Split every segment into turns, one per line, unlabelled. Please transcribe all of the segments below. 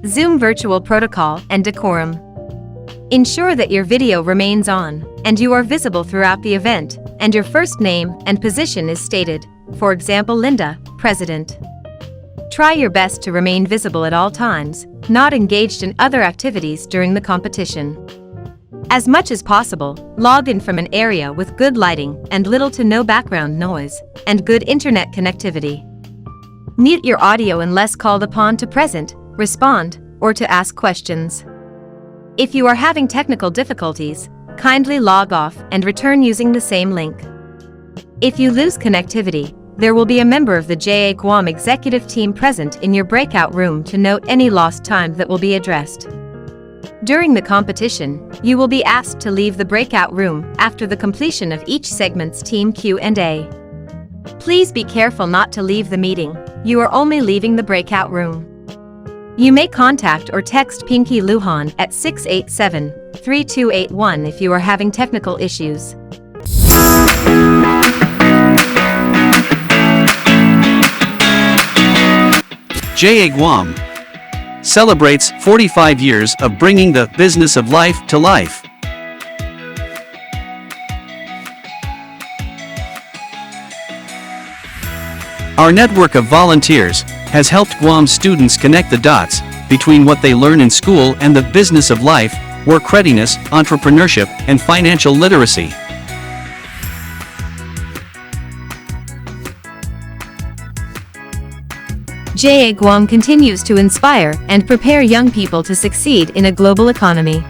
Zoom virtual protocol, and decorum. Ensure that your video remains on, and you are visible throughout the event, and your first name and position is stated, for example Linda, President. Try your best to remain visible at all times, not engaged in other activities during the competition. As much as possible, log in from an area with good lighting and little to no background noise, and good internet connectivity. Mute your audio unless called upon to present, respond, or to ask questions. If you are having technical difficulties, kindly log off and return using the same link. If you lose connectivity, there will be a member of the JA Guam executive team present in your breakout room to note any lost time that will be addressed. During the competition, you will be asked to leave the breakout room after the completion of each segment's team Q&A. Please be careful not to leave the meeting, you are only leaving the breakout room. You may contact or text Pinky Lujan at 687-3281 if you are having technical issues.
JA Guam celebrates 45 years of bringing the business of life to life. Our network of volunteers has helped Guam students connect the dots between what they learn in school and the business of life, work readiness, entrepreneurship, and financial literacy.
JA Guam continues to inspire and prepare young people to succeed in a global economy.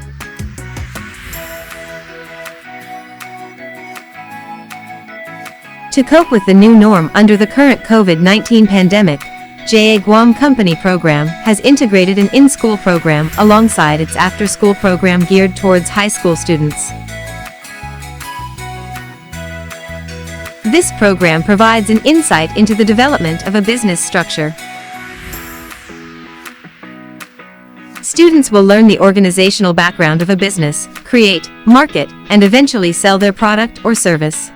To cope with the new norm under the current COVID-19 pandemic, JA Guam Company program has integrated an in-school program alongside its after-school program geared towards high school students. This program provides an insight into the development of a business structure. Students will learn the organizational background of a business, create, market, and eventually sell their product or service.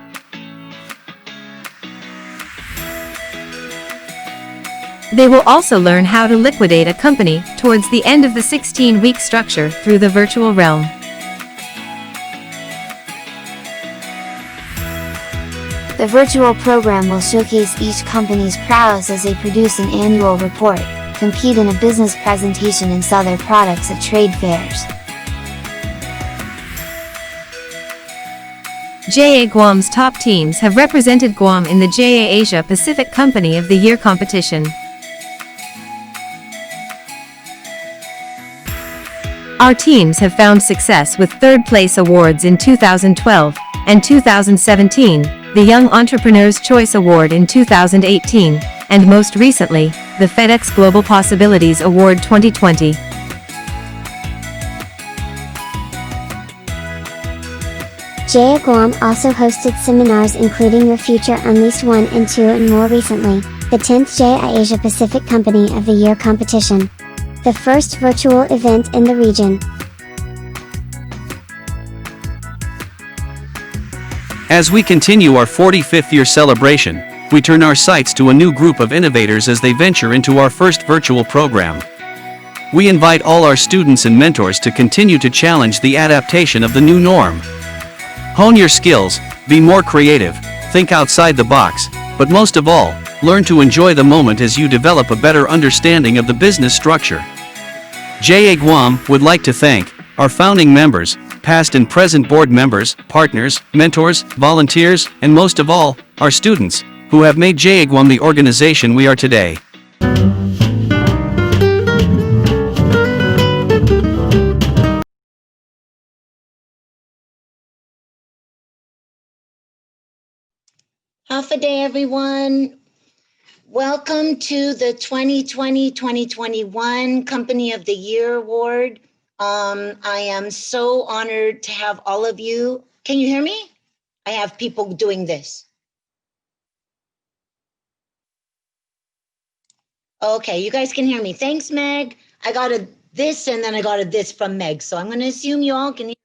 They will also learn how to liquidate a company towards the end of the 16-week structure through the virtual realm.
The virtual program will showcase each company's prowess as they produce an annual report, compete in a business presentation and sell their products at trade fairs.
JA Guam's top teams have represented Guam in the JA Asia Pacific Company of the Year competition. Our teams have found success with third-place awards in 2012 and 2017, the Young Entrepreneur's Choice Award in 2018, and most recently, the FedEx Global Possibilities Award 2020.
JA Guam also hosted seminars including Your Future Unleashed 1 and 2 and more recently, the 10th JA Asia Pacific Company of the Year competition. The first virtual event in the region.
As we continue our 45th year celebration, we turn our sights to a new group of innovators as they venture into our first virtual program. We invite all our students and mentors to continue to challenge the adaptation of the new norm. Hone your skills, be more creative, think outside the box, but most of all, learn to enjoy the moment as you develop a better understanding of the business structure. JA Guam would like to thank our founding members, past and present board members, partners, mentors, volunteers, and most of all, our students, who have made JA Guam the organization we are today.
Half a day, everyone. Welcome to the 2020-2021 Company of the Year Award. I am so honored to have all of you. Can you hear me? I have people doing this. Okay, you guys can hear me. Thanks, Meg. I got a this and then I got a this from Meg. So I'm going to assume you all can hear.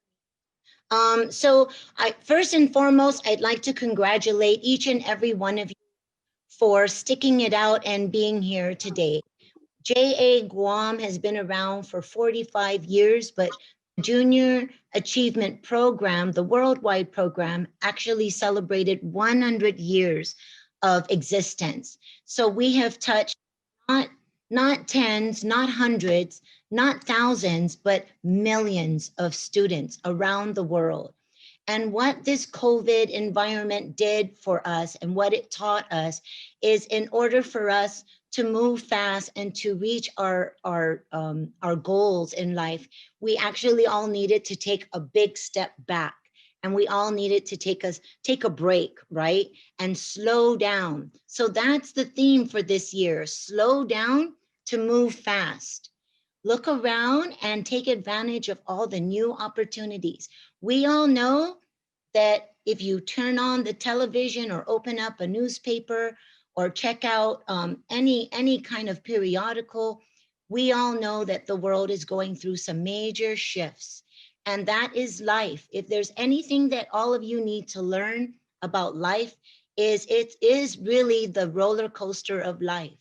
First and foremost, I'd like to congratulate each and every one of you for sticking it out and being here today. JA Guam has been around for 45 years, but the Junior Achievement Program, the worldwide program, actually celebrated 100 years of existence. So we have touched not tens, not hundreds, not thousands, but millions of students around the world. And what this COVID environment did for us and what it taught us is, in order for us to move fast and to reach our goals in life, we actually all needed to take a big step back, and we all needed to take a break, right? And slow down. So that's the theme for this year: slow down to move fast. Look around and take advantage of all the new opportunities. We all know that if you turn on the television or open up a newspaper or check out any kind of periodical, we all know that the world is going through some major shifts. And that is life. If there's anything that all of you need to learn about life, it is really the roller coaster of life.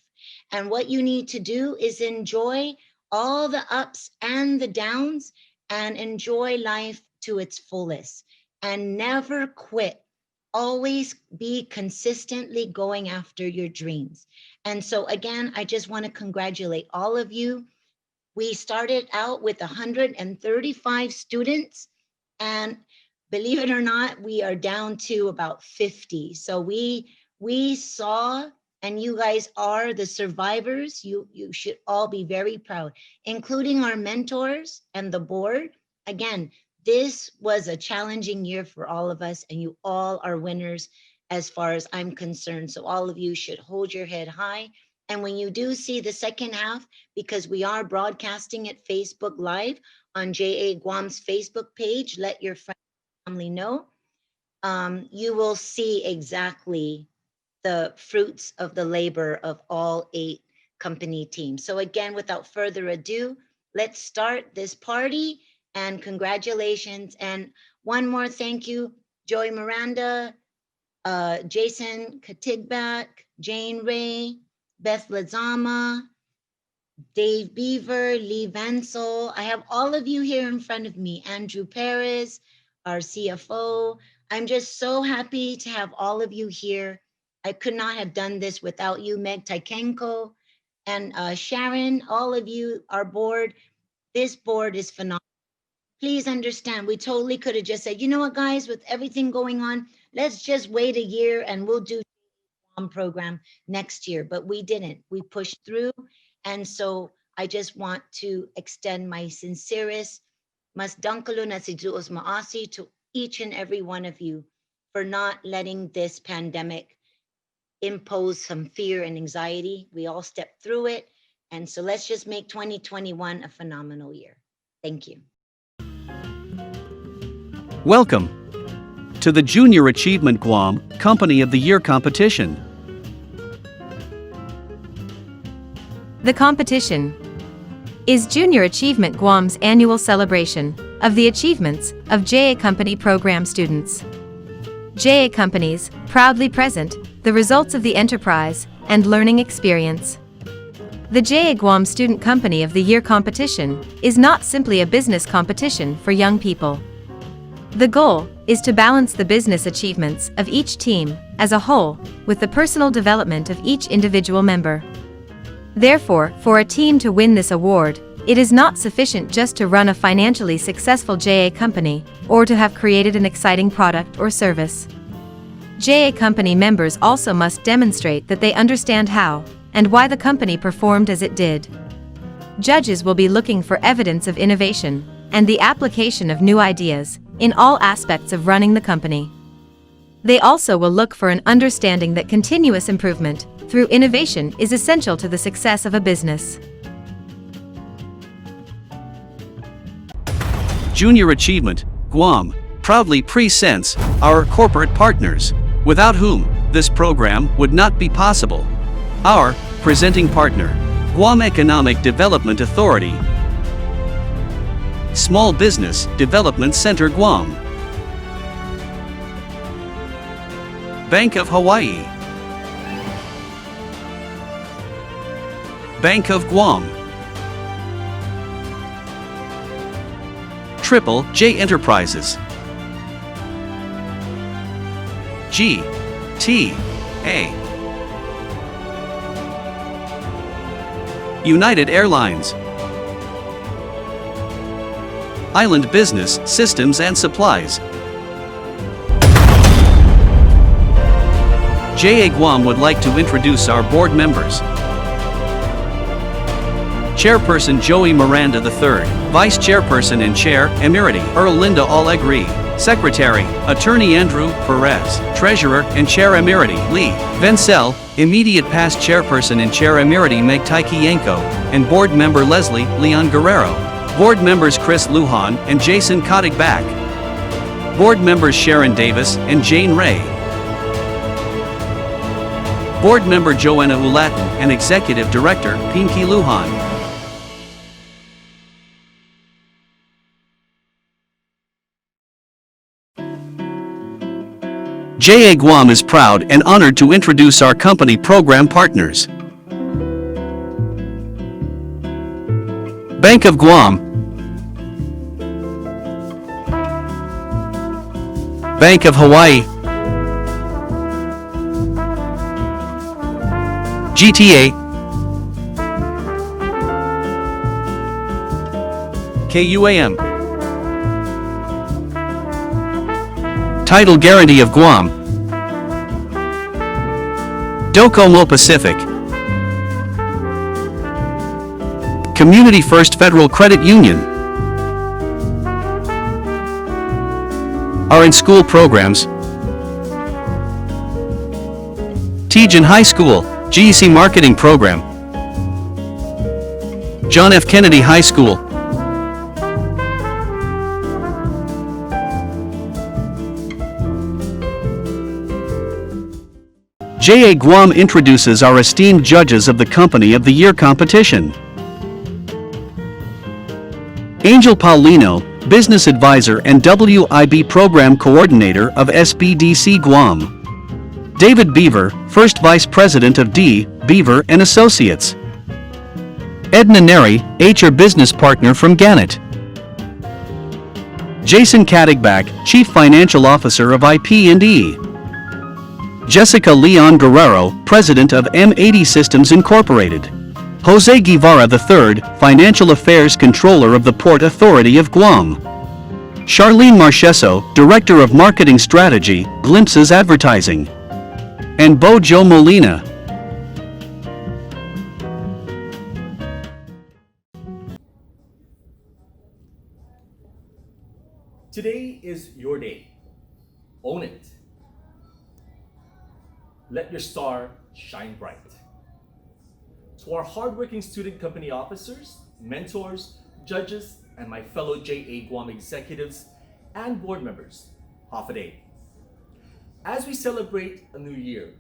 And what you need to do is enjoy all the ups and the downs, and enjoy life to its fullest, and never quit. Always be consistently going after your dreams. And so again, I just want to congratulate all of you. We started out with 135 students, and believe it or not, we are down to about 50. So we saw, and you guys are the survivors. You should all be very proud, including our mentors and the board. Again, this was a challenging year for all of us, and you all are winners as far as I'm concerned. So all of you should hold your head high. And when you do see the second half, because we are broadcasting it Facebook Live on JA Guam's Facebook page, let your friends and family know. You will see exactly the fruits of the labor of all 8 company teams. So again, without further ado, let's start this party, and congratulations. And one more thank you, Joy Miranda, Jason Katigbak, Jane Ray, Beth Lazama, Dave Beaver, Lee Vansel. I have all of you here in front of me. Andrew Perez, our CFO. I'm just so happy to have all of you here. I could not have done this without you. Meg Taikenko and Sharon, all of you, our board. This board is phenomenal. Please understand, we totally could have just said, you know what, guys, with everything going on, let's just wait a year and we'll do program next year. But we didn't. We pushed through. And so I just want to extend my sincerest mas dangkalo na siduos maasi to each and every one of you for not letting this pandemic impose some fear and anxiety. We all stepped through it. And so let's just make 2021 a phenomenal year. Thank you.
Welcome to the Junior Achievement Guam Company of the Year competition.
The competition is Junior Achievement Guam's annual celebration of the achievements of JA Company program students. JA Companies proudly present the results of the enterprise and learning experience. The JA Guam Student Company of the Year competition is not simply a business competition for young people. The goal is to balance the business achievements of each team as a whole with the personal development of each individual member. Therefore, for a team to win this award, it is not sufficient just to run a financially successful JA company or to have created an exciting product or service. JA company members also must demonstrate that they understand how and why the company performed as it did. Judges will be looking for evidence of innovation and the application of new ideas in all aspects of running the company. They also will look for an understanding that continuous improvement through innovation is essential to the success of a business.
Junior Achievement Guam proudly presents our corporate partners, without whom this program would not be possible. Our presenting partner, Guam Economic Development Authority, Small Business Development Center Guam, Bank of Hawaii, Bank of Guam. Triple J Enterprises. G T A. United Airlines. Island Business Systems and Supplies. JA Guam would like to introduce our board members. Chairperson Joey Miranda III, Vice Chairperson and Chair, Emirati Earl Linda Allegri, Secretary, Attorney Andrew Perez, Treasurer and Chair Emirati Lee Vencel, Immediate Past Chairperson and Chair Emirati Meg Taiki Yanko, and Board Member Leslie Leon Guerrero. Board Members Chris Lujan and Jason Kotigbak. Board Members Sharon Davis and Jane Ray. Board Member Joanna Ulatin and Executive Director Pinky Lujan. JA Guam is proud and honored to introduce our company program partners. Bank of Guam, Bank of Hawaii, GTA, KUAM, Title Guarantee of Guam, Docomo Pacific, Community First Federal Credit Union. Our in-school programs: Tejan High School, GEC Marketing Program, John F. Kennedy High School, JA Guam introduces our esteemed judges of the Company of the Year competition. Angel Paulino, Business Advisor and WIB Program Coordinator of SBDC Guam. David Beaver, First Vice President of D. Beaver and Associates. Edna Neri, HR Business Partner from Gannett. Jason Kotigbak, Chief Financial Officer of IP&E. Jessica Leon Guerrero, President of M80 Systems Incorporated. Jose Guevara III, Financial Affairs Controller of the Port Authority of Guam. Charlene Marchesso, Director of Marketing Strategy, Glimpses Advertising. And Bo Joe Molina.
Today is your day. Own it. Let your star shine bright. To our hardworking student company officers, mentors, judges, and my fellow JA Guam executives and board members, half a day. As we celebrate a new year,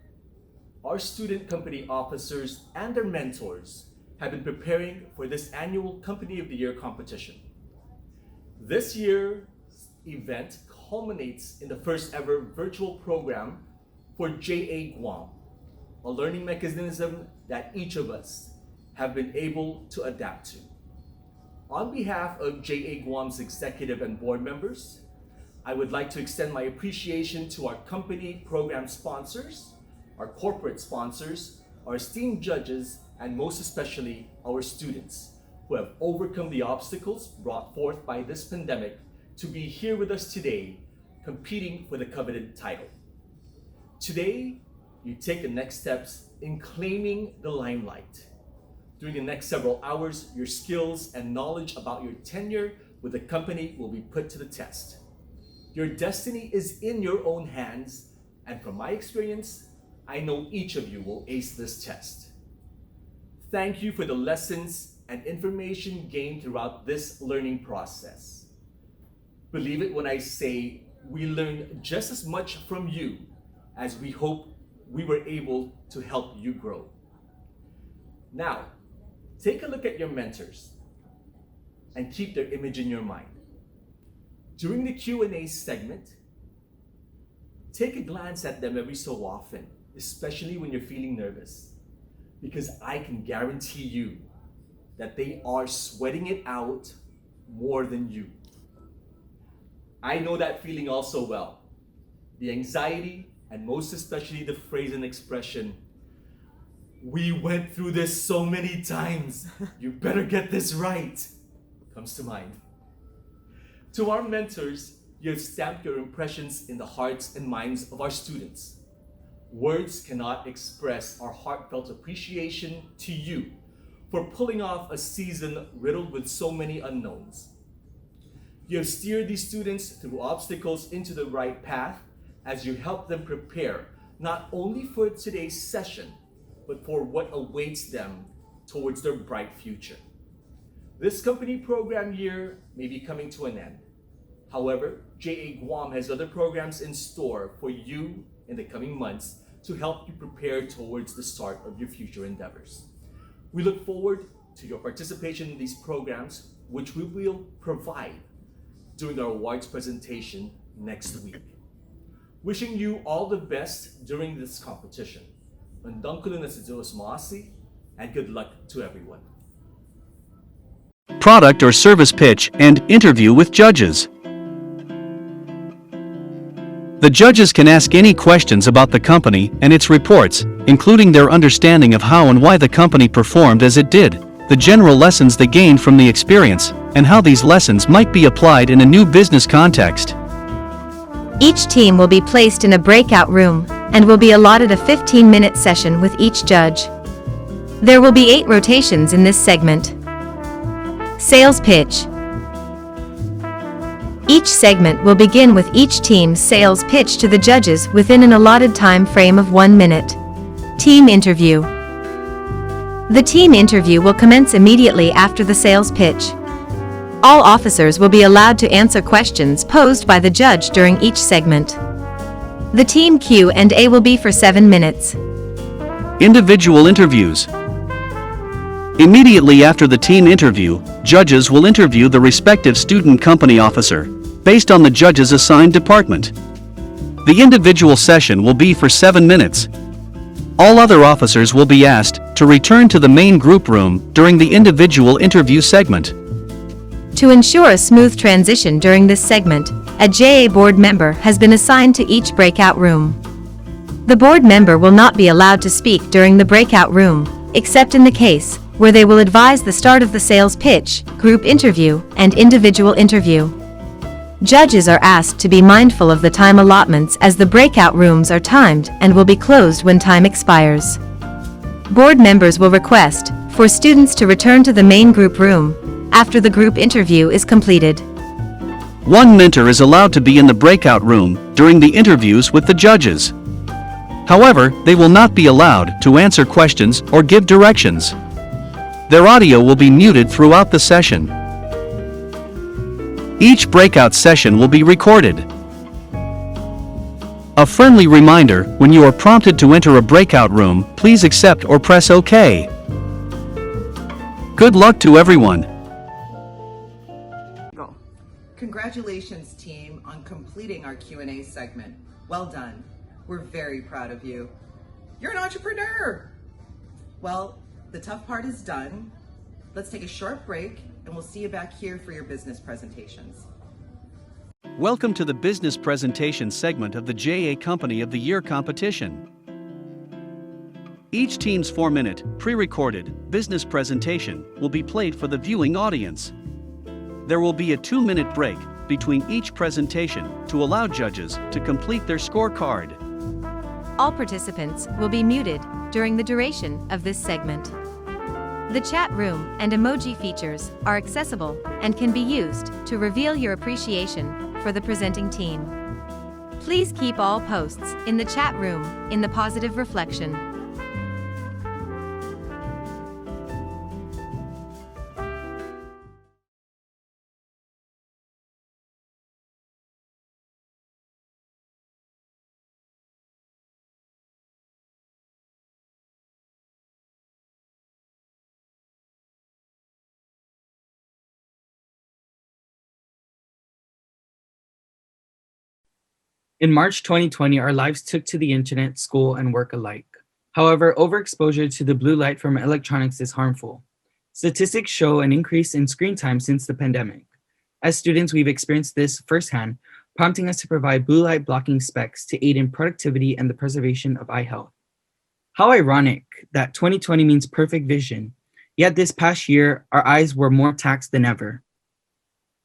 our student company officers and their mentors have been preparing for this annual Company of the Year competition. This year's event culminates in the first ever virtual program for JA Guam, a learning mechanism that each of us have been able to adapt to. On behalf of JA Guam's executive and board members, I would like to extend my appreciation to our company program sponsors, our corporate sponsors, our esteemed judges, and most especially our students who have overcome the obstacles brought forth by this pandemic to be here with us today, competing for the coveted title. Today, you take the next steps in claiming the limelight. During the next several hours, your skills and knowledge about your tenure with the company will be put to the test. Your destiny is in your own hands, and from my experience, I know each of you will ace this test. Thank you for the lessons and information gained throughout this learning process. Believe it when I say we learned just as much from you as we hope we were able to help you grow. Now, take a look at your mentors and keep their image in your mind. During the Q&A segment, take a glance at them every so often, especially when you're feeling nervous. because I can guarantee you that they are sweating it out more than you. I know that feeling also well. The anxiety, and most especially the phrase and expression, "We went through this so many times, you better get this right," comes to mind. To our mentors, you have stamped your impressions in the hearts and minds of our students. Words cannot express our heartfelt appreciation to you for pulling off a season riddled with so many unknowns. You have steered these students through obstacles into the right path as you help them prepare not only for today's session, but for what awaits them towards their bright future. This company program year may be coming to an end. However, JA Guam has other programs in store for you in the coming months to help you prepare towards the start of your future endeavors. We look forward to your participation in these programs, which we will provide during our awards presentation next week. Wishing you all the best during this competition. Undangkulan na sa Diyos maasi, and good luck to everyone.
Product or service pitch and interview with judges. The judges can ask any questions about the company and its reports, including their understanding of how and why the company performed as it did, the general lessons they gained from the experience, and how these lessons might be applied in a new business context.
Each team will be placed in a breakout room and will be allotted a 15-minute session with each judge. There will be 8 rotations in this segment. Sales pitch. Each segment will begin with each team's sales pitch to the judges within an allotted time frame of 1 minute. Team interview. The team interview will commence immediately after the sales pitch. All officers will be allowed to answer questions posed by the judge during each segment. The team Q&A will be for 7 minutes.
Individual interviews. Immediately after the team interview, judges will interview the respective student company officer, based on the judge's assigned department. The individual session will be for 7 minutes. All other officers will be asked to return to the main group room during the individual interview segment.
To ensure a smooth transition during this segment, a JA board member has been assigned to each breakout room. The board member will not be allowed to speak during the breakout room, except in the case where they will advise the start of the sales pitch, group interview, and individual interview. Judges are asked to be mindful of the time allotments as the breakout rooms are timed and will be closed when time expires. Board members will request for students to return to the main group room after the group interview is completed.
One mentor is allowed to be in the breakout room during the interviews with the judges. However, they will not be allowed to answer questions or give directions. Their audio will be muted throughout the session. Each breakout session will be recorded. A friendly reminder: when you are prompted to enter a breakout room, please accept or press OK. Good luck to everyone.
Congratulations, team, on completing our Q&A segment. Well done. We're very proud of you. You're an entrepreneur. Well, the tough part is done. Let's take a short break and we'll see you back here for your business presentations.
Welcome to the business presentation segment of the JA Company of the Year competition. Each team's 4-minute, pre-recorded, business presentation will be played for the viewing audience. There will be a 2-minute break between each presentation to allow judges to complete their scorecard.
All participants will be muted during the duration of this segment. The chat room and emoji features are accessible and can be used to reveal your appreciation for the presenting team. Please keep all posts in the chat room in the positive reflection.
In March 2020, our lives took to the internet, school, and work alike. However, overexposure to the blue light from electronics is harmful. Statistics show an increase in screen time since the pandemic. As students, we've experienced this firsthand, prompting us to provide blue light blocking specs to aid in productivity and the preservation of eye health. How ironic that 2020 means perfect vision, yet this past year, our eyes were more taxed than ever.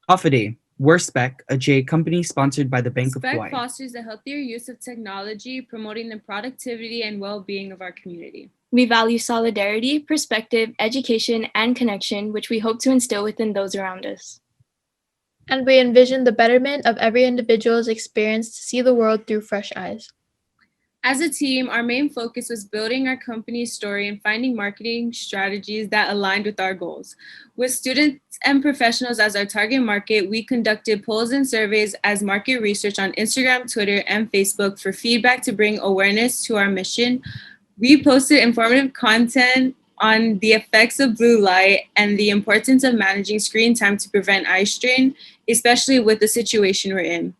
Off a day, we're Spec, a J company sponsored by the Bank of
Spec
Hawaii.
fosters a healthier use of technology, promoting the productivity and well-being of our community.
We value solidarity, perspective, education, and connection, which we hope to instill within those around us.
And we envision the betterment of every individual's experience to see the world through fresh eyes.
As a team, our main focus was building our company's story and finding marketing strategies that aligned with our goals. With students and professionals as our target market, we conducted polls and surveys as market research on Instagram, Twitter, and Facebook for feedback to bring awareness to our mission. We posted informative content on the effects of blue light and the importance of managing screen time to prevent eye strain, especially with the situation we're in.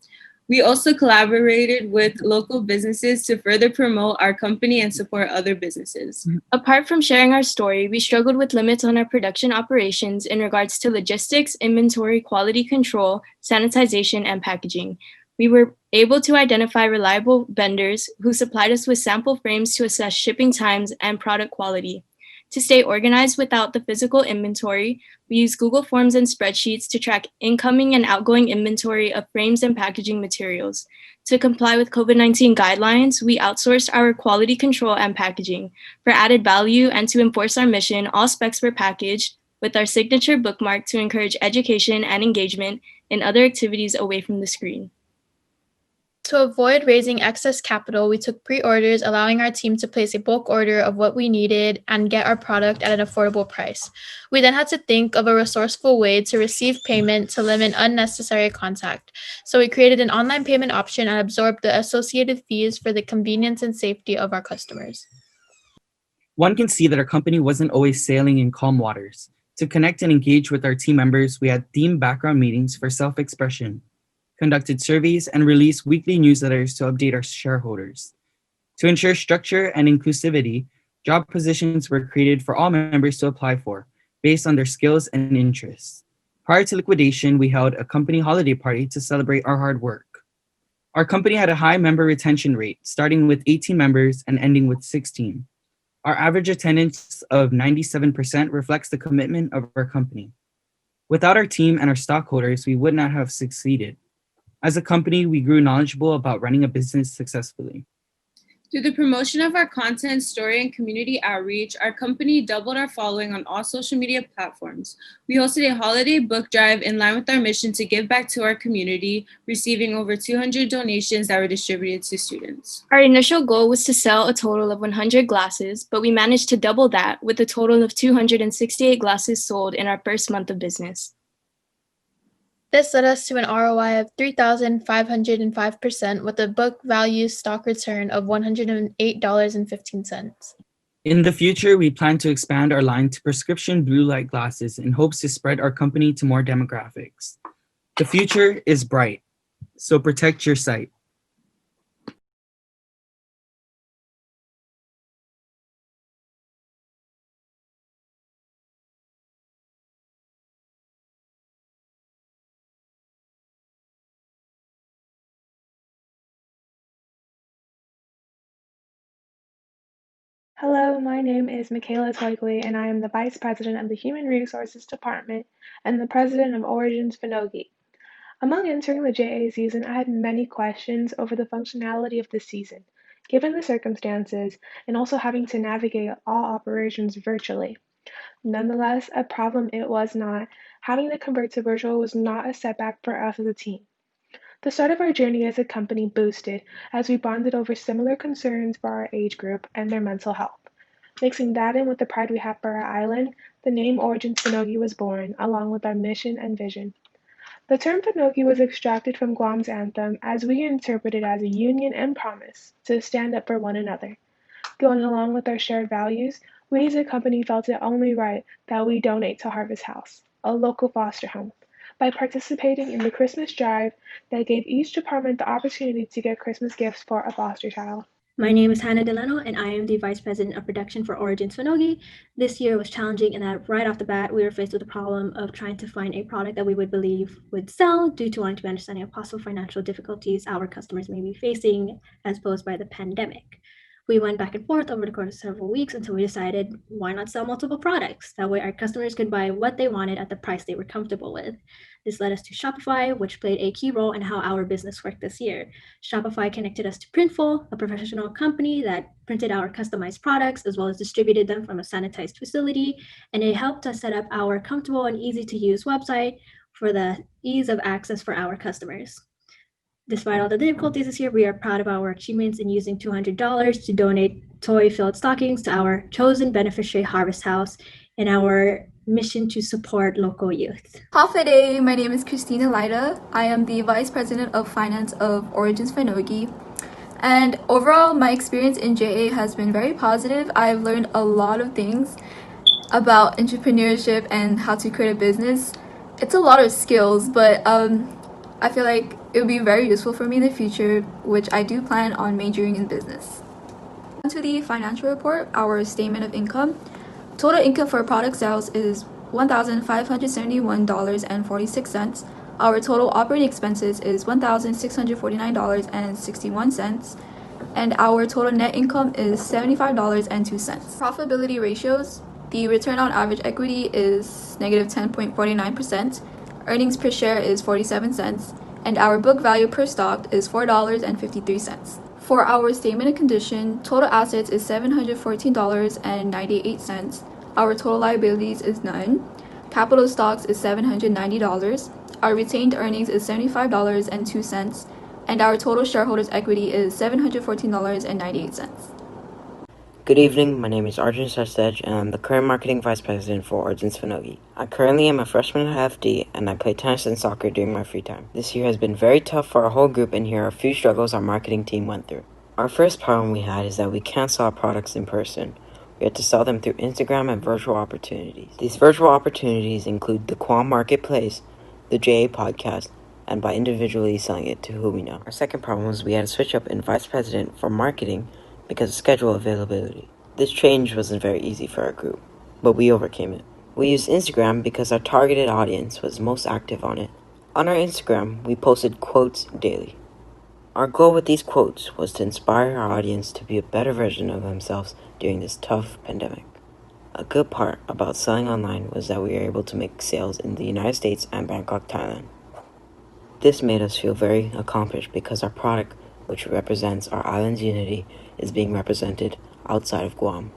We also collaborated with local businesses to further promote our company and support other businesses.
Apart from sharing our story, we struggled with limits on our production operations in regards to logistics, inventory, quality control, sanitization, and packaging. We were able to identify reliable vendors who supplied us with sample frames to assess shipping times and product quality. To stay organized without the physical inventory, we use Google Forms and spreadsheets to track incoming and outgoing inventory of frames and packaging materials. To comply with COVID-19 guidelines, we outsourced our quality control and packaging. For added value and to enforce our mission, all specs were packaged with our signature bookmark to encourage education and engagement in other activities away from the screen.
To avoid raising excess capital, we took pre-orders, allowing our team to place a bulk order of what we needed and get our product at an affordable price. We then had to think of a resourceful way to receive payment to limit unnecessary contact. So we created an online payment option and absorbed the associated fees for the convenience and safety of our customers.
One can see that our company wasn't always sailing in calm waters. To connect and engage with our team members, we had themed background meetings for self-expression, conducted surveys, and released weekly newsletters to update our shareholders. To ensure structure and inclusivity, job positions were created for all members to apply for, based on their skills and interests. Prior to liquidation, we held a company holiday party to celebrate our hard work. Our company had a high member retention rate, starting with 18 members and ending with 16. Our average attendance of 97% reflects the commitment of our company. Without our team and our stockholders, we would not have succeeded. As a company, we grew knowledgeable about running a business successfully.
Through the promotion of our content, story, and community outreach, our company doubled our following on all social media platforms. We hosted a holiday book drive in line with our mission to give back to our community, receiving over 200 donations that were distributed to students.
Our initial goal was to sell a total of 100 glasses, but we managed to double that with a total of 268 glasses sold in our first month of business.
This led us to an ROI of 3,505% with a book value stock return of $108.15.
In the future, we plan to expand our line to prescription blue light glasses in hopes to spread our company to more demographics. The future is bright, so protect your sight.
Hello, my name is Michaela Toigley, and I am the Vice President of the Human Resources Department and the President of Origins Finogi. Among entering the JA season, I had many questions over the functionality of the season, given the circumstances, and also having to navigate all operations virtually. Nonetheless, a problem it was not. Having to convert to virtual was not a setback for us as a team. The start of our journey as a company boosted as we bonded over similar concerns for our age group and their mental health. Mixing that in with the pride we have for our island, the name Origins Finogi was born, along with our mission and vision. The term Finogi was extracted from Guam's anthem as we interpret it as a union and promise to stand up for one another. Going along with our shared values, we as a company felt it only right that we donate to Harvest House, a local foster home, by participating in the Christmas drive that gave each department the opportunity to get Christmas gifts for a foster child.
My name is Hannah Delano, and I am the Vice President of Production for Origins Finogi. This year was challenging in that right off the bat, we were faced with the problem of trying to find a product that we would believe would sell due to wanting to be understanding of possible financial difficulties our customers may be facing as posed by the pandemic. We went back and forth over the course of several weeks until we decided why not sell multiple products? That way, our customers could buy what they wanted at the price they were comfortable with. This led us to Shopify, which played a key role in how our business worked this year. Shopify connected us to Printful, a professional company that printed our customized products as well as distributed them from a sanitized facility, and it helped us set up our comfortable and easy to use website for the ease of access for our customers. Despite all the difficulties this year, we are proud of our achievements in using $200 to donate toy-filled stockings to our chosen beneficiary Harvest House in our mission to support local youth.
Hafa, my name is Christina Lida. I am the Vice President of Finance of Origins Finogi. And overall, my experience in JA has been very positive. I've learned a lot of things about entrepreneurship and how to create a business. It's a lot of skills, but I feel like it would be very useful for me in the future, which I do plan on majoring in business. On to the financial report, our statement of income. Total income for product sales is $1,571.46. Our total operating expenses is $1,649.61. And our total net income is $75.02. Profitability ratios. The return on average equity is negative 10.49%. Earnings per share is 47 cents. And our book value per stock is $4.53. For our statement of condition, total assets is $714.98. Our total liabilities is none. Capital stocks is $790. Our retained earnings is $75.02. And our total shareholders' equity is $714.98.
Good evening, my name is Arjun Sastej, and I'm the current Marketing Vice President for Origins Finogi. I currently am a freshman at FD, and I play tennis and soccer during my free time. This year has been very tough for our whole group, and here are a few struggles our marketing team went through. Our first problem we had is that we can't sell our products in person. We had to sell them through Instagram and virtual opportunities. These virtual opportunities include the Guam Marketplace, the JA Podcast, and by individually selling it to who we know. Our second problem was we had to switch up in Vice President for Marketing because of schedule availability. This change wasn't very easy for our group, but we overcame it. We used Instagram because our targeted audience was most active on it. On our Instagram, we posted quotes daily. Our goal with these quotes was to inspire our audience to be a better version of themselves during this tough pandemic. A good part about selling online was that we were able to make sales in the United States and Bangkok, Thailand. This made us feel very accomplished because our product, which represents our island's unity, is being represented outside of Guam.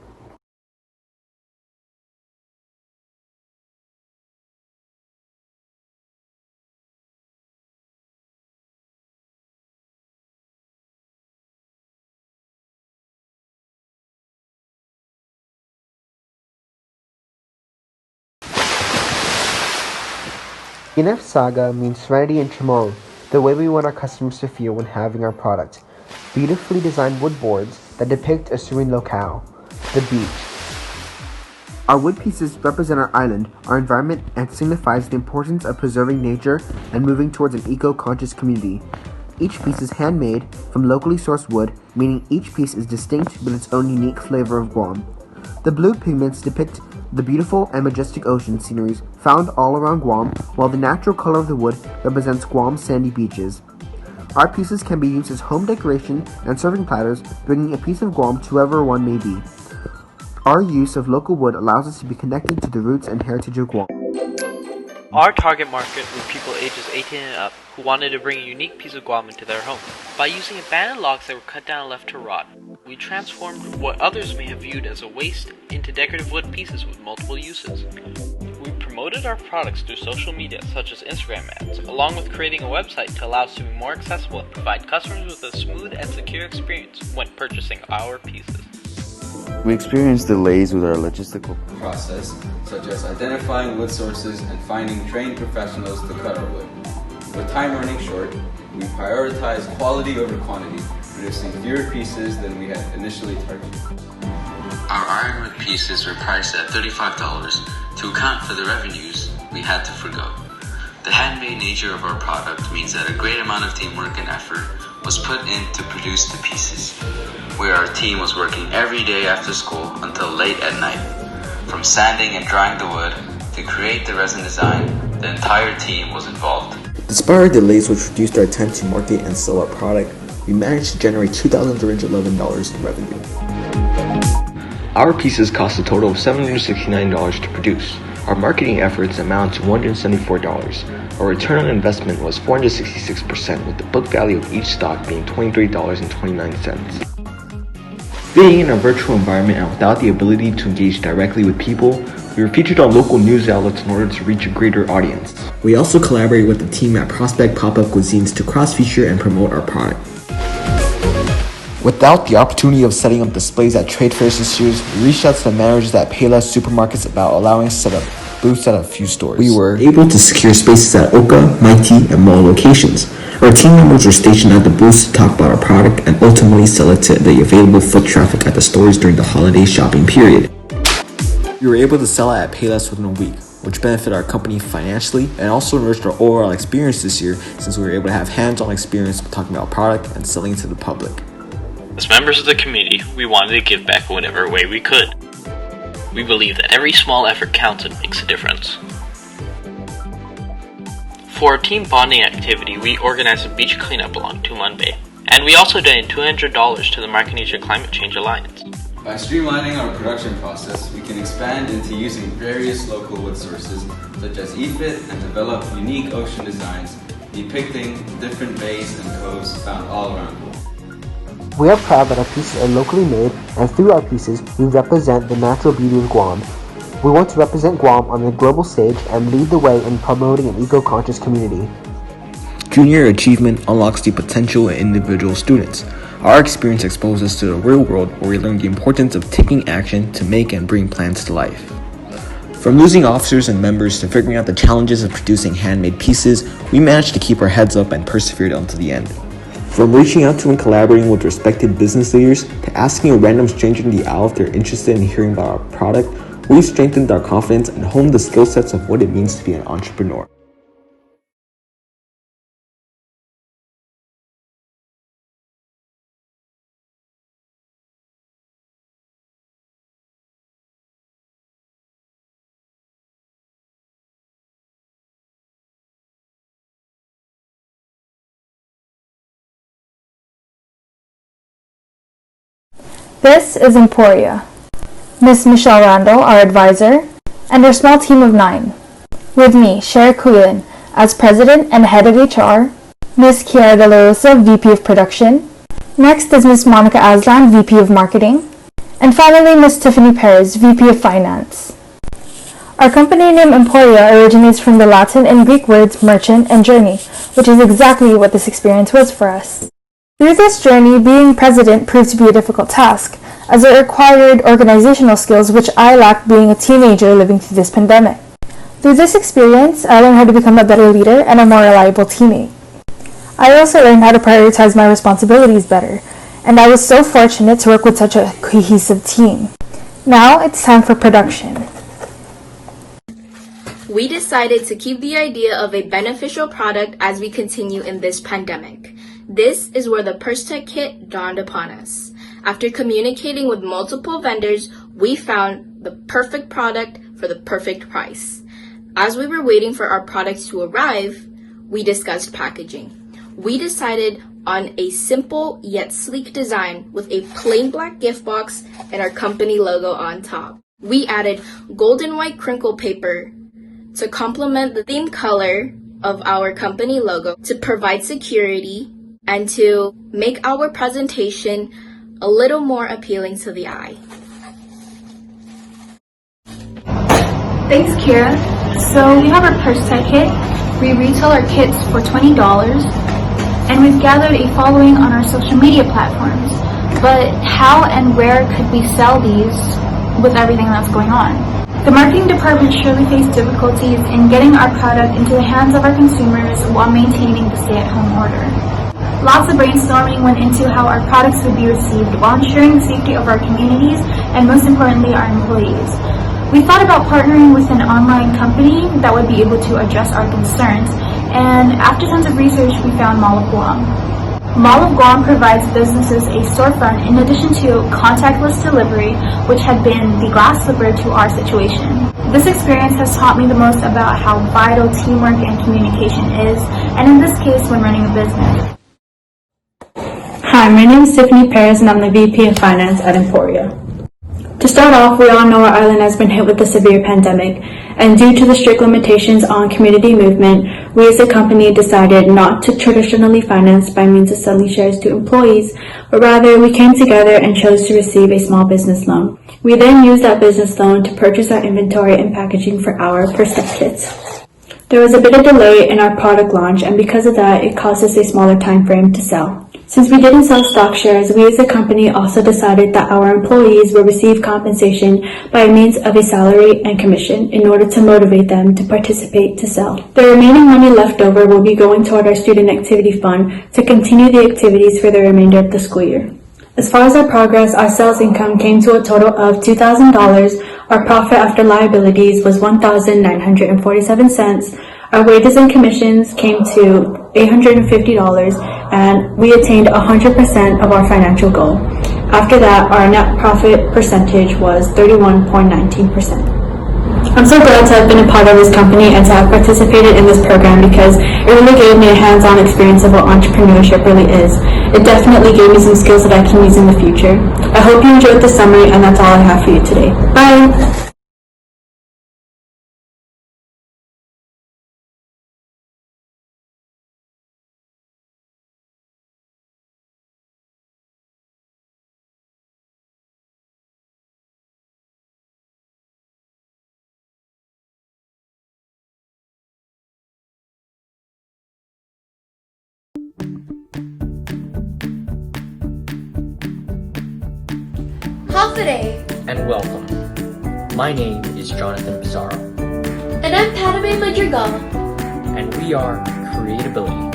Inef Saga means serenity and tomorrow, the way we want our customers to feel when having our product. Beautifully designed wood boards that depict a serene locale, the beach. Our wood pieces represent our island, our environment, and signifies the importance of preserving nature and moving towards an eco-conscious community. Each piece is handmade from locally sourced wood, meaning each piece is distinct with its own unique flavor of Guam. The blue pigments depict the beautiful and majestic ocean sceneries found all around Guam, while the natural color of the wood represents Guam's sandy beaches. Our pieces can be used as home decoration and serving platters, bringing a piece of Guam to wherever one may be. Our use of local wood allows us to be connected to the roots and heritage of Guam.
Our target market were people ages 18 and up who wanted to bring a unique piece of Guam into their home. By using abandoned logs that were cut down and left to rot, we transformed what others may have viewed as a waste into decorative wood pieces with multiple uses. We promoted our products through social media such as Instagram ads, along with creating a website to allow us to be more accessible and provide customers with a smooth and secure experience when purchasing our pieces.
We experienced delays with our logistical process, such as identifying wood sources and finding trained professionals to cut our wood. With time running short, we prioritized quality over quantity, producing fewer pieces than we had initially targeted.
Our ironwood pieces were priced at $35. To account for the revenues we had to forgo. The handmade nature of our product means that a great amount of teamwork and effort was put in to produce the pieces, where our team was working every day after school until late at night. From sanding and drying the wood to create the resin design, the entire team was involved.
Despite our delays which reduced our time to market and sell our product, we managed to generate $2,311 in revenue.
Our pieces cost a total of $769 to produce. Our marketing efforts amount to $174. Our return on investment was 466%, with the book value of each stock being $23.29. Being in a virtual environment and without the ability to engage directly with people, we were featured on local news outlets in order to reach a greater audience.
We also collaborated with the team at Prospect Pop-Up Cuisines to cross-feature and promote our product. Without the opportunity of setting up displays at trade fairs this year, we reached out to the managers at Payless Supermarkets about allowing us to set up booths at a few stores. We were able to secure spaces at Oka, Mighty, and mall locations. Our team members were stationed at the booths to talk about our product and ultimately sell it to the available foot traffic at the stores during the holiday shopping period. We were able to sell it at Payless within a week, which benefited our company financially and also enriched our overall experience this year since we were able to have hands-on experience with talking about product and selling it to the public.
As members of the community, we wanted to give back whatever way we could. We believe that every small effort counts and makes a difference. For our team bonding activity, we organized a beach cleanup along Tumon Bay, and we also donated $200 to the Micronesia Climate Change Alliance.
By streamlining our production process, we can expand into using various local wood sources such as EFIT and develop unique ocean designs depicting different bays and coves found all around Guam.
We are proud that our pieces are locally made, and through our pieces, we represent the natural beauty of Guam. We want to represent Guam on the global stage and lead the way in promoting an eco-conscious community.
Junior achievement unlocks the potential in individual students. Our experience exposes us to the real world where we learn the importance of taking action to make and bring plans to life. From losing officers and members to figuring out the challenges of producing handmade pieces, we managed to keep our heads up and persevered until the end. From reaching out to and collaborating with respected business leaders to asking a random stranger in the aisle if they're interested in hearing about our product, we've strengthened our confidence and honed the skill sets of what it means to be an entrepreneur.
This is Emporia, Miss Michelle Randall, our advisor, and our small team of 9. With me, Sherry Kulin, as President and Head of HR, Miss Kiara De La Rosa, VP of Production. Next is Miss Monica Aslan, VP of Marketing. And finally, Miss Tiffany Perez, VP of Finance. Our company name Emporia originates from the Latin and Greek words merchant and journey, which is exactly what this experience was for us. Through this journey, being president proved to be a difficult task, as it required organizational skills which I lacked being a teenager living through this pandemic. Through this experience, I learned how to become a better leader and a more reliable teammate. I also learned how to prioritize my responsibilities better, and I was so fortunate to work with such a cohesive team. Now it's time for production.
We decided to keep the idea of a beneficial product as we continue in this pandemic. This is where the Purse Tech Kit dawned upon us. After communicating with multiple vendors, we found the perfect product for the perfect price. As we were waiting for our products to arrive, we discussed packaging. We decided on a simple yet sleek design with a plain black gift box and our company logo on top. We added gold and white crinkle paper to complement the theme color of our company logo to provide security and to make our presentation a little more appealing to the eye.
Thanks, Kira. So we have our Purse Tech Kit. We retail our kits for $20, and we've gathered a following on our social media platforms. But how and where could we sell these with everything that's going on? The marketing department surely faced difficulties in getting our product into the hands of our consumers while maintaining the stay-at-home order. Lots of brainstorming went into how our products would be received while ensuring the safety of our communities and most importantly our employees. We thought about partnering with an online company that would be able to address our concerns, and after tons of research we found Mall of Guam. Mall of Guam provides businesses a storefront in addition to contactless delivery, which had been the glass slipper to our situation. This experience has taught me the most about how vital teamwork and communication is, and in this case, when running a business.
Hi, my name is Tiffany Perez and I'm the VP of Finance at Emporia. To start off, we all know our island has been hit with a severe pandemic, and due to the strict limitations on community movement, we as a company decided not to traditionally finance by means of selling shares to employees, but rather we came together and chose to receive a small business loan. We then used that business loan to purchase our inventory and packaging for our first step kits. There was a bit of delay in our product launch, and because of that, it caused us a smaller time frame to sell. Since we didn't sell stock shares, we as a company also decided that our employees will receive compensation by means of a salary and commission in order to motivate them to participate to sell. The remaining money left over will be going toward our student activity fund to continue the activities for the remainder of the school year. As far as our progress, our sales income came to a total of $2,000. Our profit after liabilities was $1,947. Our wages and commissions came to $850, and we attained 100% of our financial goal. After that, our net profit percentage was 31.19%. I'm so glad to have been a part of this company and to have participated in this program because it really gave me a hands-on experience of what entrepreneurship really is. It definitely gave me some skills that I can use in the future. I hope you enjoyed the summary, and that's all I have for you today. Bye!
Hafide!
And welcome. My name is Jonathan Pizarro.
And I'm Padme Madrigal.
And we are Creatability.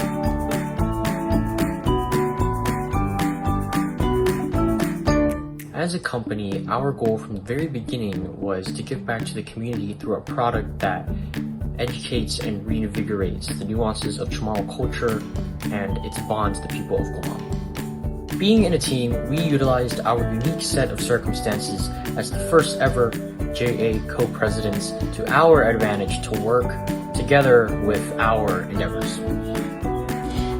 As a company, our goal from the very beginning was to give back to the community through a product that educates and reinvigorates the nuances of Chamorro culture and its bonds to the people of Guam. Being in a team, we utilized our unique set of circumstances as the first ever JA co-presidents to our advantage to work together with our endeavors.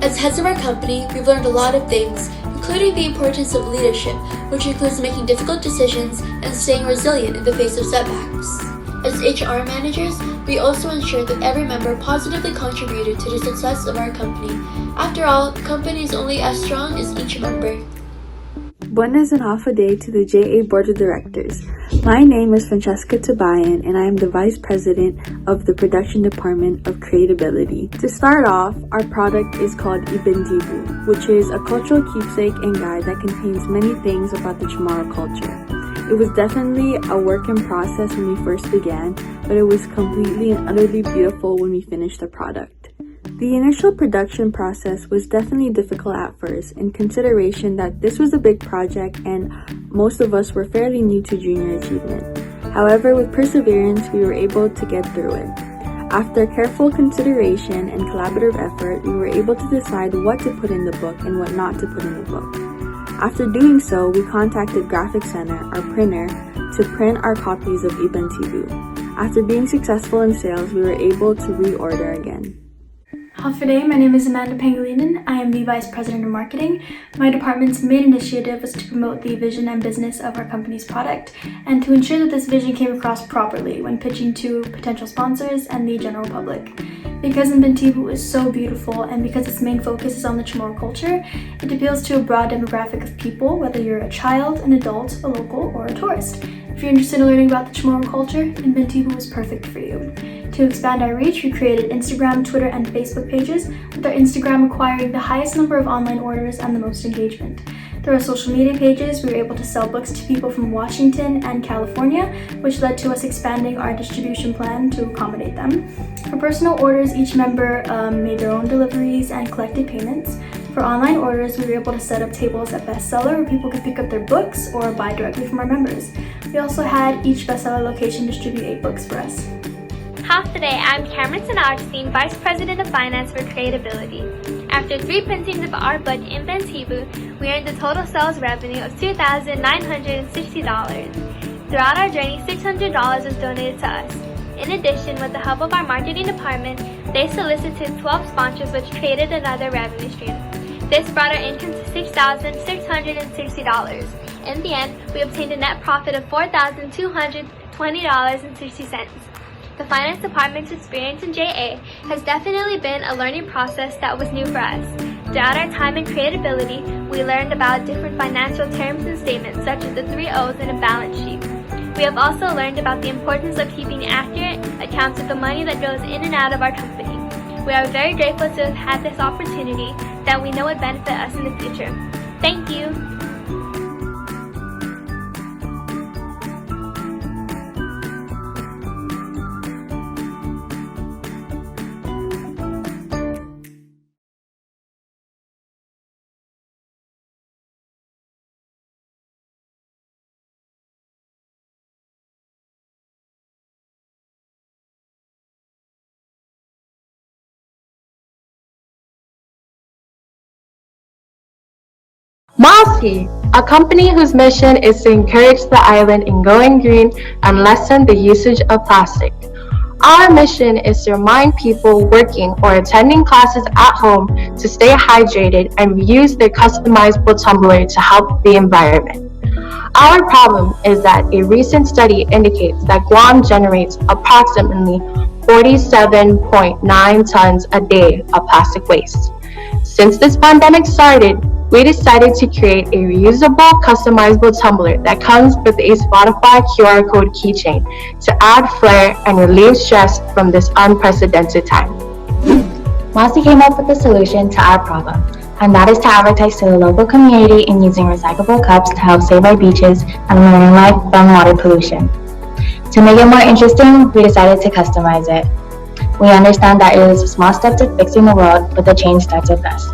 As heads of our company, we've learned a lot of things, including the importance of leadership, which includes making difficult decisions and staying resilient in the face of setbacks. As HR managers, we also ensured that every member positively contributed to the success of our company. After all, the company is only as strong as each member.
Buenas and half a day to the JA Board of Directors. My name is Francesca Tabayan and I am the Vice President of the Production Department of Creatability. To start off, our product is called Ibn Tibu, which is a cultural keepsake and guide that contains many things about the Chamorro culture. It was definitely a work in process when we first began, but it was completely and utterly beautiful when we finished the product. The initial production process was definitely difficult at first, in consideration that this was a big project and most of us were fairly new to junior achievement. However, with perseverance, we were able to get through it. After careful consideration and collaborative effort, we were able to decide what to put in the book and what not to put in the book. After doing so, we contacted Graphic Center, our printer, to print our copies of Ibn Tibu. After being successful in sales, we were able to reorder again.
Hafide, my name is Amanda Pangilinan. I am the Vice President of Marketing. My department's main initiative was to promote the vision and business of our company's product and to ensure that this vision came across properly when pitching to potential sponsors and the general public. Because Ibn Tibu is so beautiful and because its main focus is on the Chamorro culture, it appeals to a broad demographic of people, whether you're a child, an adult, a local, or a tourist. If you're interested in learning about the Chamorro culture, Ibn Tibu is perfect for you. To expand our reach, we created Instagram, Twitter, and Facebook pages, with our Instagram acquiring the highest number of online orders and the most engagement. Through our social media pages, we were able to sell books to people from Washington and California, which led to us expanding our distribution plan to accommodate them. For personal orders, each member made their own deliveries and collected payments. For online orders, we were able to set up tables at Bestseller where people could pick up their books or buy directly from our members. We also had each Bestseller location distribute 8 books for us.
Half the day, I'm Cameron Sanartine, Vice President of Finance for Creatability.
After 3 printings of our book in Bantibu, we earned a total sales revenue of $2,960. Throughout our journey, $600 was donated to us. In addition, with the help of our marketing department, they solicited 12 sponsors, which created another revenue stream. This brought our income to $6,660. In the end, we obtained a net profit of $4,220.60. The finance department's experience in JA has definitely been a learning process that was new for us. Throughout our time in Creatability, we learned about different financial terms and statements such as the 3 O's in a balance sheet. We have also learned about the importance of keeping accurate accounts of the money that goes in and out of our company. We are very grateful to have had this opportunity that we know would benefit us in the future. Thank you.
Mossy, a company whose mission is to encourage the island in going green and lessen the usage of plastic. Our mission is to remind people working or attending classes at home to stay hydrated and reuse their customizable tumbler to help the environment. Our problem is that a recent study indicates that Guam generates approximately 47.9 tons a day of plastic waste. Since this pandemic started, we decided to create a reusable, customizable tumbler that comes with a Spotify QR code keychain to add flair and relieve stress from this unprecedented time.
Mossy came up with a solution to our problem, and that is to advertise to the local community in using recyclable cups to help save our beaches and marine life from water pollution. To make it more interesting, we decided to customize it. We understand that it is a small step to fixing the world, but the change starts with us.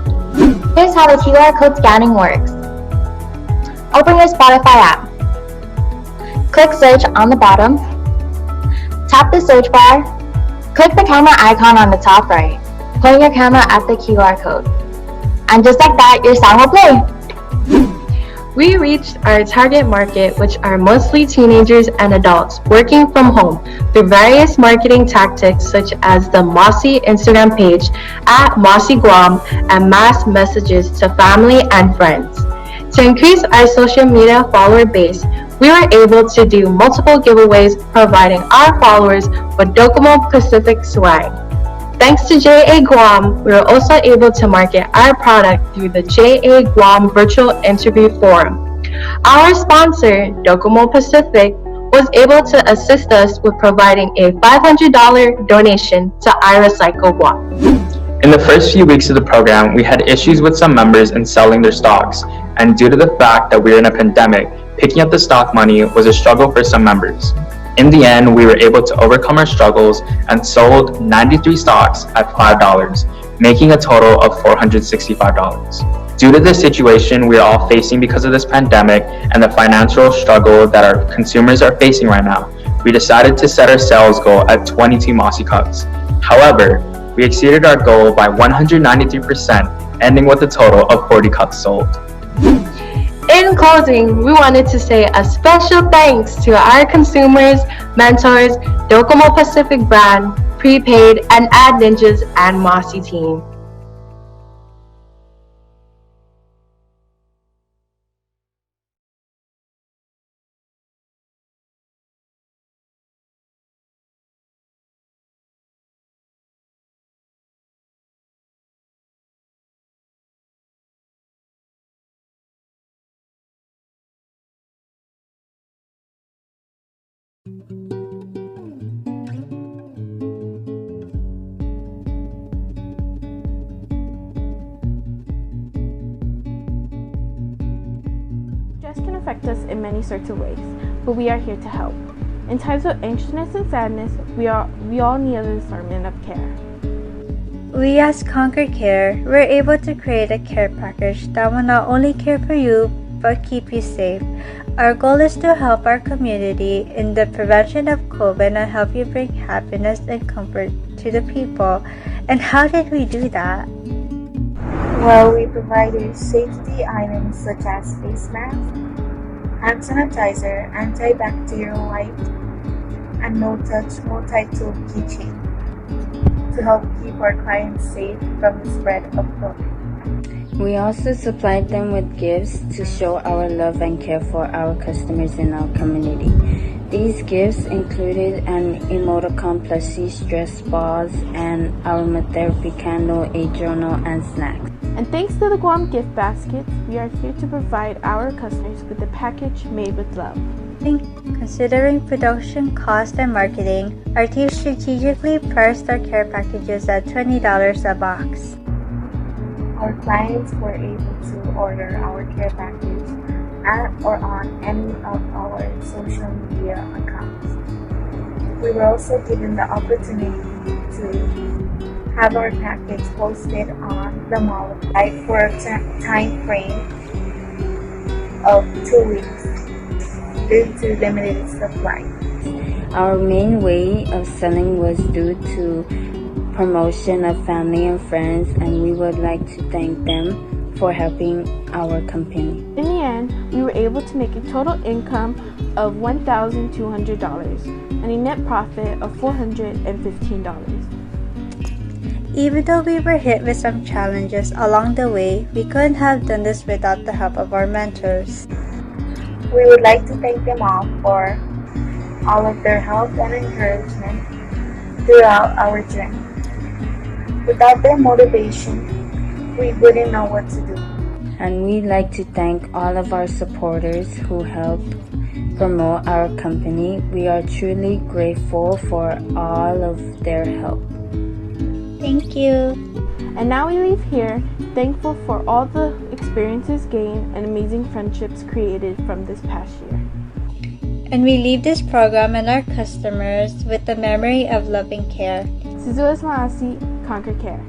Here's how the QR code scanning works. Open your Spotify app. Click search on the bottom. Tap the search bar. Click the camera icon on the top right. Point your camera at the QR code. And just like that, your sound will play.
We reached our target market, which are mostly teenagers and adults working from home, through various marketing tactics such as the Mossy Instagram page at Mossy Guam and mass messages to family and friends. To increase our social media follower base, we were able to do multiple giveaways, providing our followers with Docomo Pacific swag. Thanks to JA Guam, we were also able to market our product through the JA Guam Virtual Interview Forum. Our sponsor, Docomo Pacific, was able to assist us with providing a $500 donation to iRecycle Guam.
In the first few weeks of the program, we had issues with some members in selling their stocks, and due to the fact that we were in a pandemic, picking up the stock money was a struggle for some members. In the end, we were able to overcome our struggles and sold 93 stocks at $5, making a total of $465. Due to the situation we are all facing because of this pandemic and the financial struggle that our consumers are facing right now, we decided to set our sales goal at 22 Mossy cups. However, we exceeded our goal by 193%, ending with a total of 40 cups sold.
In closing, we wanted to say a special thanks to our consumers, mentors, Docomo Pacific brand, Prepaid, and Ad Ninjas and Mossy team.
Stress can affect us in many sorts of ways, but we are here to help. In times of anxiousness and sadness, we all need a discernment of care.
We as Concord Care were able to create a care package that will not only care for you, but keep you safe. Our goal is to help our community in the prevention of COVID and help you bring happiness and comfort to the people. And how did we do that? Well, we provided safety items such as face masks, hand sanitizer, antibacterial wipes, and no-touch, multi-tool keychain to help keep our clients safe from the spread of COVID.
We also supplied them with gifts to show our love and care for our customers in our community. These gifts included an emoticon plushie, stress balls, and aromatherapy candle, a journal, and snacks.
And thanks to the Guam gift baskets, we are here to provide our customers with a package made with love.
Considering production cost and marketing, our team strategically priced our care packages at $20 a box.
Our clients were able to order our care package at or on any of our social media accounts. We were also given the opportunity to have our package posted on the mall for a time frame of 2 weeks due to limited supply.
Our main way of selling was due to promotion of family and friends, and we would like to thank them for helping our company.
In the end, we were able to make a total income of $1,200 and a net profit of $415.
Even though we were hit with some challenges along the way, we couldn't have done this without the help of our mentors. We would like to thank them all for all of their help and encouragement throughout our journey. Without their motivation, we wouldn't know what to do.
And we'd like to thank all of our supporters who helped promote our company. We are truly grateful for all of their help.
Thank you.
And now we leave here thankful for all the experiences gained and amazing friendships created from this past year.
And we leave this program and our customers with the memory of love and care.
Sizulas Maasi, Conquer Care.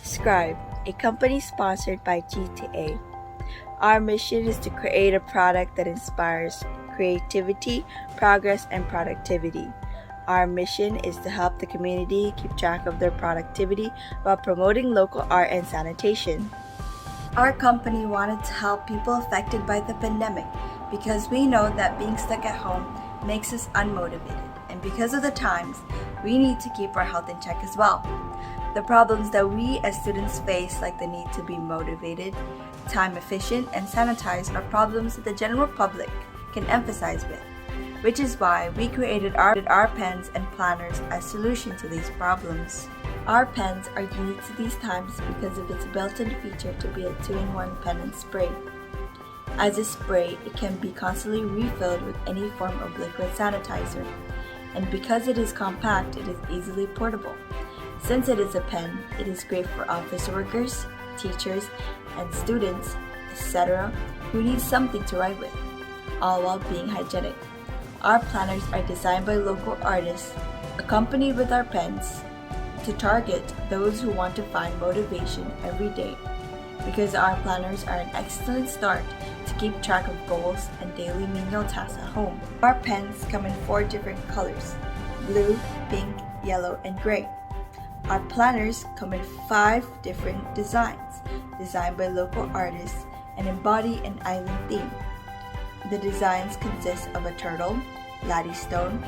Scribe, a company sponsored by GTA. Our mission is to create a product that inspires creativity, progress, and productivity. Our mission is to help the community keep track of their productivity while promoting local art and sanitation. Our company wanted to help people affected by the pandemic because we know that being stuck at home makes us unmotivated, and because of the times, we need to keep our health in check as well. The problems that we as students face, like the need to be motivated, time efficient, and sanitized, are problems that the general public can emphasize with, which is why we created our pens and planners as solution to these problems. Our pens are unique to these times because of its built-in feature to be a 2-in-1 pen and spray. As a spray, it can be constantly refilled with any form of liquid sanitizer, and because it is compact, it is easily portable. Since it is a pen, it is great for office workers, teachers, and students, etc., who need something to write with, all while being hygienic. Our planners are designed by local artists, accompanied with our pens, to target those who want to find motivation every day, because our planners are an excellent start to keep track of goals and daily menial tasks at home. Our pens come in 4 different colors: blue, pink, yellow, and gray. Our planners come in 5 different designs, designed by local artists and embody an island theme. The designs consist of a turtle, laddie stone,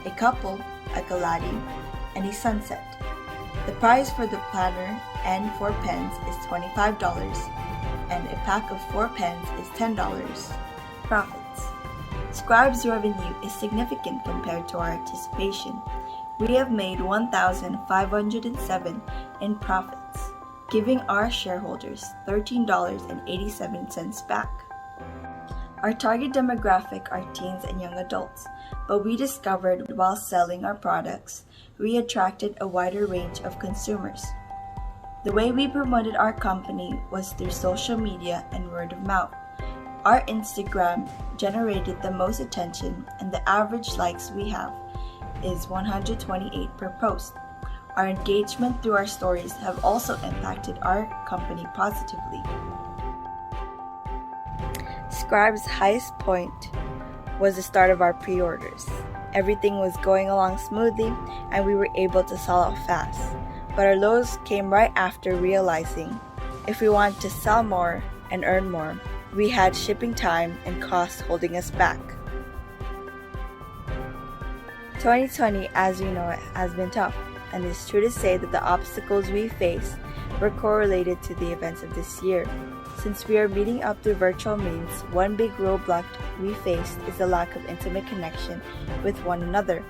a couple, a galadi, and a sunset. The price for the planner and 4 pens is $25, and a pack of 4 pens is $10. Profits. Scribe's revenue is significant compared to our anticipation. We have made $1,507 in profits, giving our shareholders $13.87 back. Our target demographic are teens and young adults, but we discovered while selling our products, we attracted a wider range of consumers. The way we promoted our company was through social media and word of mouth. Our Instagram generated the most attention, and the average likes we have is 128 per post. Our engagement through our stories have also impacted our company positively. Scribe's highest point was the start of our pre-orders. Everything was going along smoothly and we were able to sell out fast. But our lows came right after realizing if we wanted to sell more and earn more, we had shipping time and costs holding us back. 2020, as we know it, has been tough, and it's true to say that the obstacles we faced were correlated to the events of this year. Since we are meeting up through virtual means, one big roadblock we faced is the lack of intimate connection with one another.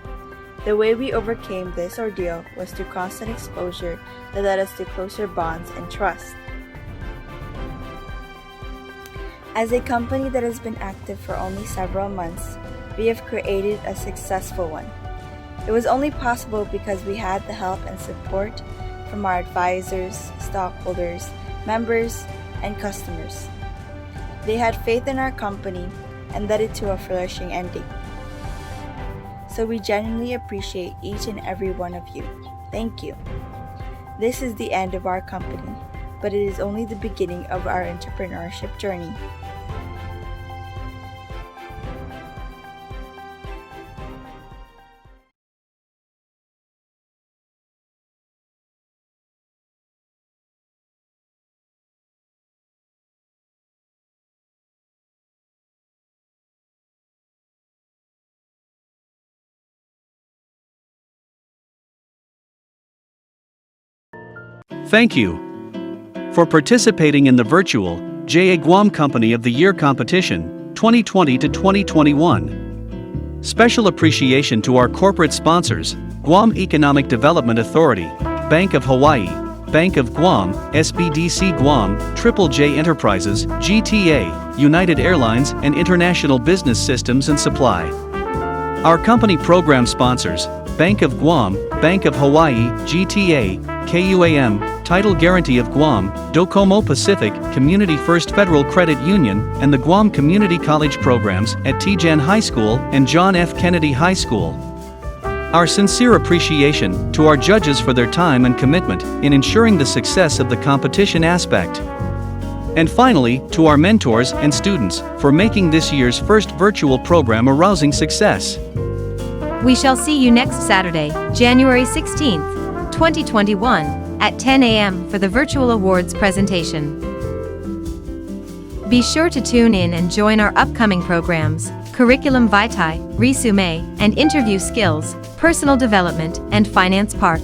The way we overcame this ordeal was through constant exposure that led us to closer bonds and trust. As a company that has been active for only several months, we have created a successful one. It was only possible because we had the help and support from our advisors, stockholders, members, and customers. They had faith in our company and led it to a flourishing ending. So we genuinely appreciate each and every one of you. Thank you. This is the end of our company, but it is only the beginning of our entrepreneurship journey.
Thank you for participating in the virtual JA Guam Company of the Year competition 2020 to 2021. Special appreciation to our corporate sponsors, Guam Economic Development Authority, Bank of Hawaii, Bank of Guam, SBDC Guam, Triple J Enterprises, GTA, United Airlines, and International Business Systems and Supply. Our company program sponsors, Bank of Guam, Bank of Hawaii, GTA, KUAM, Title Guarantee of Guam, Docomo Pacific, Community First Federal Credit Union, and the Guam Community College programs at Tijan High School and John F. Kennedy High School. Our sincere appreciation to our judges for their time and commitment in ensuring the success of the competition aspect. And finally, to our mentors and students for making this year's first virtual program a rousing success.
We shall see you next Saturday, January 16th, 2021, at 10 a.m. for the virtual awards presentation. Be sure to tune in and join our upcoming programs, Curriculum Vitae, Resume, and Interview Skills, Personal Development, and Finance Park.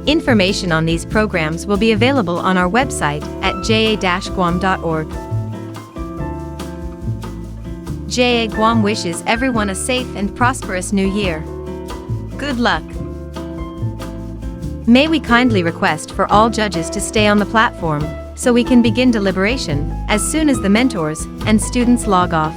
Information on these programs will be available on our website at ja-guam.org. JA Guam wishes everyone a safe and prosperous new year. Good luck. May we kindly request for all judges to stay on the platform so we can begin deliberation as soon as the mentors and students log off.